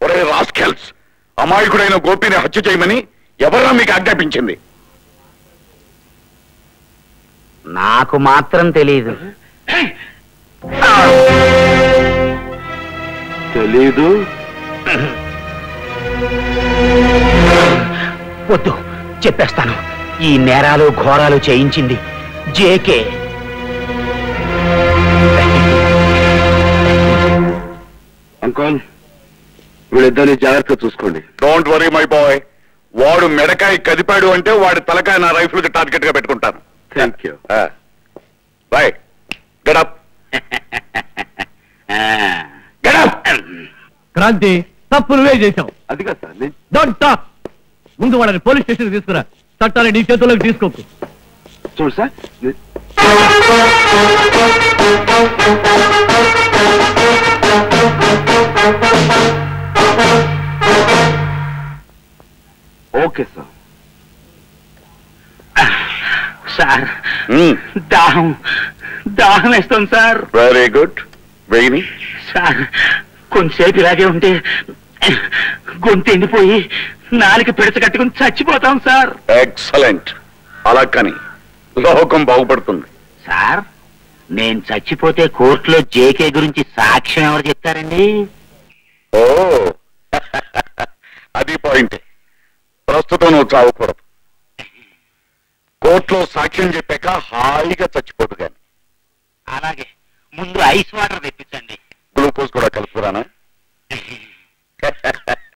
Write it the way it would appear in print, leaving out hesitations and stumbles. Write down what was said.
ఒరే రాస్కెల్స్, అమాయకుడైన గోపిని హత్య చేయమని ఎవరా మీకు ఆజ్ఞాపించింది? నాకు మాత్రం తెలియదు. తెలీదు? వద్దు, చెప్పేస్తాను. ఈ నేరాలు ఘోరాలు చేయించింది జేకే. అంకుల్, వీళ్ళిద్దరిని జాగ్రత్తగా చూసుకోండి. Don't worry my boy. వాడు మెడకాయ కదిపాడు అంటే వాడి తలకాయ నా రైఫిల్ కి టార్గెట్ గా పెట్టుకుంటాను. Thank you. Bye. Get up. Get up. Kranthi, తప్పు నువ్వే చేశావు. అది కాదు సార్. Don't talk. ముందు వాళ్ళని పోలీస్ స్టేషన్ తీసుకురా. చట్టాన్ని నీ చేతుల్లోకి తీసుకోకు. చూడు సార్, ఓకే సార్. సార్, దాహం దాహం వేస్తుంది సార్. Very good. వెయ్యి సార్, కొంచెంసేపు ఇలాగే ఉంటే గొంతు ఎండిపోయి నాలుక పిడత కట్టుకుని చచ్చిపోతాం సార్. ఎక్సలెంట్. అలా కానీ లోకం బాగుపడుతుంది. సార్, నేను చచ్చిపోతే కోర్టులో జేకే గురించి సాక్ష్యం ఎవరు చెప్తారండి? ఓ అది పాయింటే. ప్రస్తుతం నువ్వు చావకూడదు. కోర్టులో సాక్ష్యం చెప్పాక హాయిగా చచ్చిపోదు. కానీ అలాగే, ముందు ఐస్ వాటర్ తెప్పించండి. గ్లూకోజ్ కూడా కలుపుకురానా?